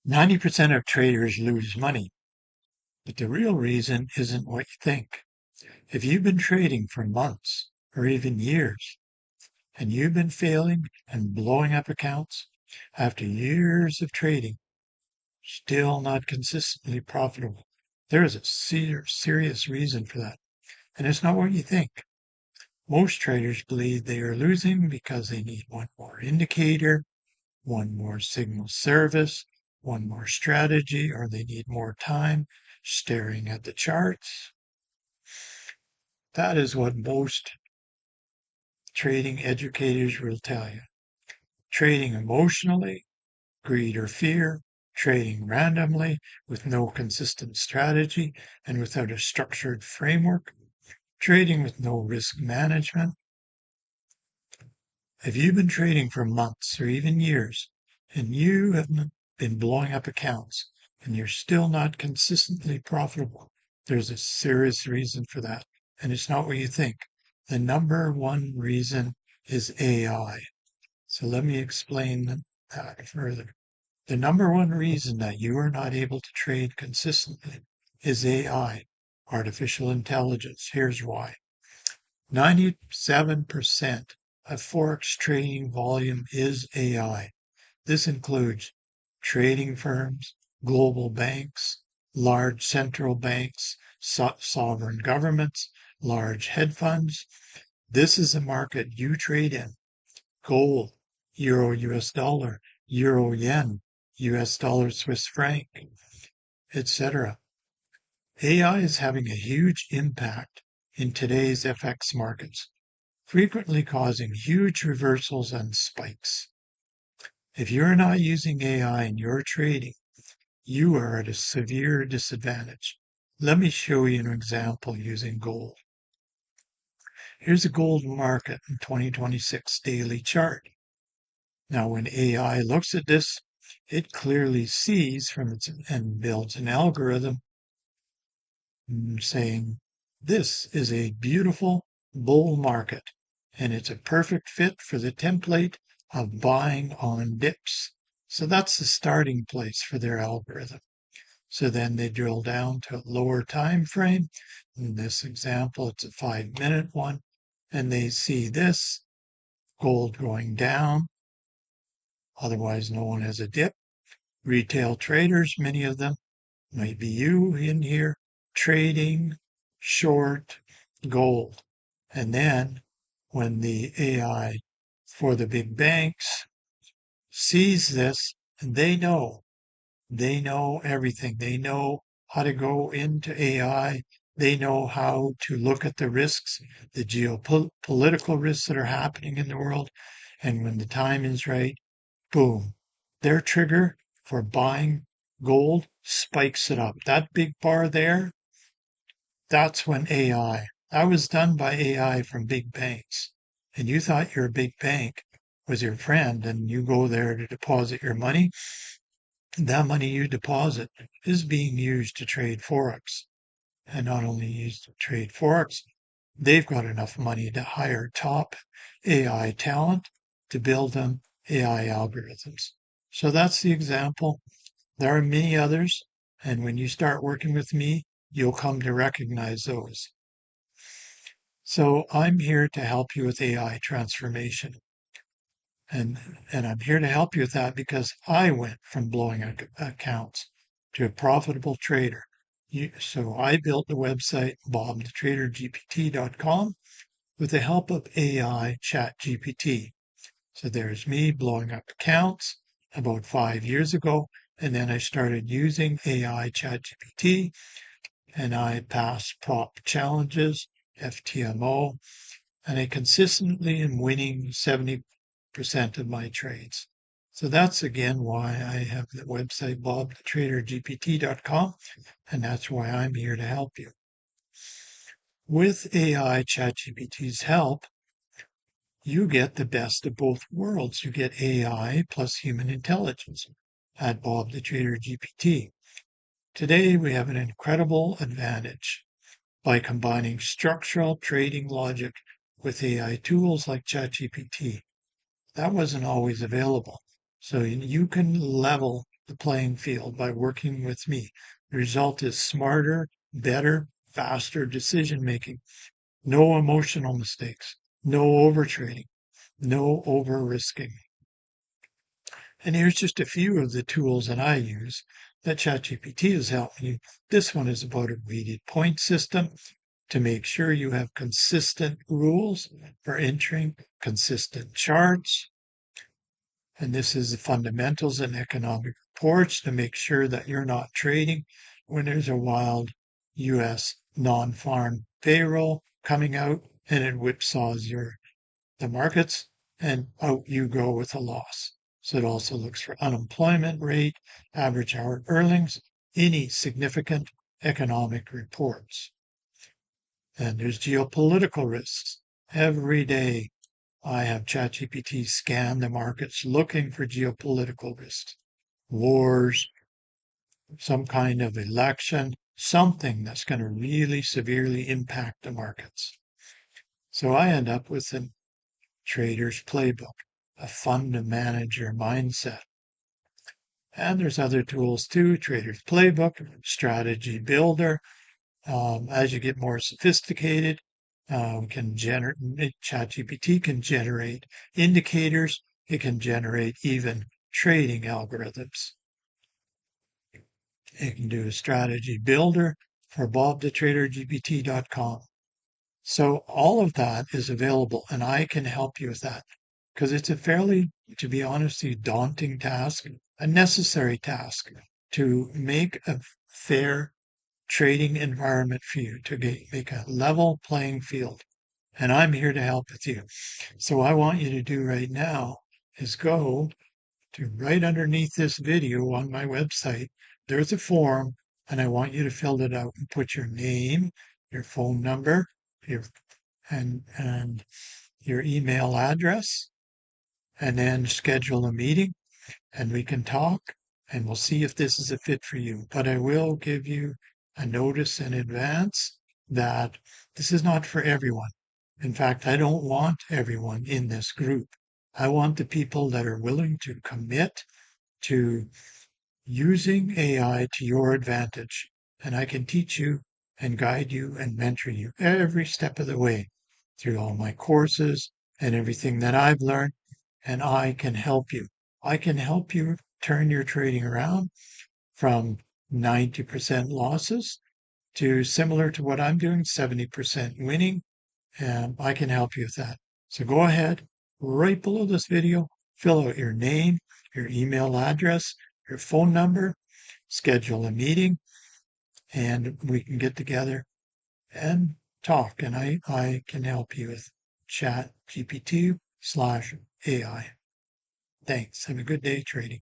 90% of traders lose money, but the real reason isn't what you think. If you've been trading for months or even years and you've been failing and blowing up accounts after years of trading, still not consistently profitable, there is a serious reason for that. And it's not what you think. Most traders believe they are losing because they need one more indicator, one more signal service, one more strategy, or they need more time staring at the charts. That is what most trading educators will tell you. Trading emotionally, greed or fear, trading randomly with no consistent strategy and without a structured framework, trading with no risk management. If you've been trading for months or even years and you have been blowing up accounts and you're still not consistently profitable, there's a serious reason for that. And it's not what you think. The number one reason is AI. So let me explain that further. The number one reason that you are not able to trade consistently is AI, artificial intelligence. Here's why. 97% of Forex trading volume is AI. This includes trading firms, global banks, large central banks, sovereign governments, large hedge funds. This is a market you trade in. Gold, euro US dollar, euro yen, US dollar Swiss franc, etc. AI is having a huge impact in today's FX markets, frequently causing huge reversals and spikes. If you're not using AI in your trading, you are at a severe disadvantage. Let me show you an example using gold. Here's a gold market in 2026 daily chart. Now, when AI looks at this, it clearly sees from its and builds an algorithm saying, this is a beautiful bull market, and it's a perfect fit for the template of buying on dips. So that's the starting place for their algorithm. So then they drill down to a lower time frame. In this example, it's a 5-minute one, and they see this gold going down, otherwise known as a dip. Retail traders, many of them, might be you in here, trading short gold. And then when the AI for the big banks sees this, they know everything. They know how to go into AI. They know how to look at the risks, the geopolitical risks that are happening in the world. And when the time is right, boom, their trigger for buying gold spikes it up. That big bar there, that's when that was done by AI from big banks. And you thought your big bank was your friend and you go there to deposit your money. That money you deposit is being used to trade Forex. And not only used to trade Forex, they've got enough money to hire top AI talent to build them AI algorithms. So that's the example. There are many others, and when you start working with me, you'll come to recognize those. So I'm here to help you with AI transformation. And I'm here to help you with that because I went from blowing accounts to a profitable trader. So I built the website bobthetradergpt.com with the help of AI ChatGPT. So there's me blowing up accounts about 5 years ago. And then I started using AI ChatGPT and I passed prop challenges, FTMO, and I consistently am winning 70% of my trades. So that's again why I have the website bobthetradergpt.com, and that's why I'm here to help you. With AI ChatGPT's help, you get the best of both worlds. You get AI plus human intelligence at Bob the Trader GPT. Today, we have an incredible advantage by combining structural trading logic with AI tools like ChatGPT. That wasn't always available. So you can level the playing field by working with me. The result is smarter, better, faster decision making. No emotional mistakes, no overtrading, no over risking. And here's just a few of the tools that I use that ChatGPT has helped me. This one is about a weighted point system to make sure you have consistent rules for entering consistent charts. And this is the fundamentals in economic reports to make sure that you're not trading when there's a wild US non-farm payroll coming out and it whipsaws the markets and out you go with a loss. So it also looks for unemployment rate, average hour earnings, any significant economic reports. And there's geopolitical risks. Every day I have ChatGPT scan the markets looking for geopolitical risks, wars, some kind of election, something that's going to really severely impact the markets. So I end up with a trader's playbook, a fund manager mindset. And there's other tools too, trader's playbook, strategy builder. As you get more sophisticated, ChatGPT can generate indicators. It can generate even trading algorithms. It can do a strategy builder for bobthetradergpt.com. So all of that is available and I can help you with that because it's a fairly, to be honest, a daunting task, a necessary task to make a fair trading environment for you to make a level playing field. And I'm here to help with you. So what I want you to do right now is go to right underneath this video on my website. There's a form and I want you to fill it out and put your name, your phone number, your and your email address, and then schedule a meeting and we can talk and we'll see if this is a fit for you. But I will give you a notice in advance that this is not for everyone. In fact, I don't want everyone in this group. I want the people that are willing to commit to using AI to your advantage. And I can teach you and guide you and mentor you every step of the way through all my courses and everything that I've learned. And I can help you. I can help you turn your trading around from 90% losses to similar to what I'm doing, 70% winning. And I can help you with that. So go ahead, right below this video, fill out your name, your email address, your phone number, schedule a meeting, and we can get together and talk. And I can help you with Chat GPT/AI. Thanks. Have a good day trading.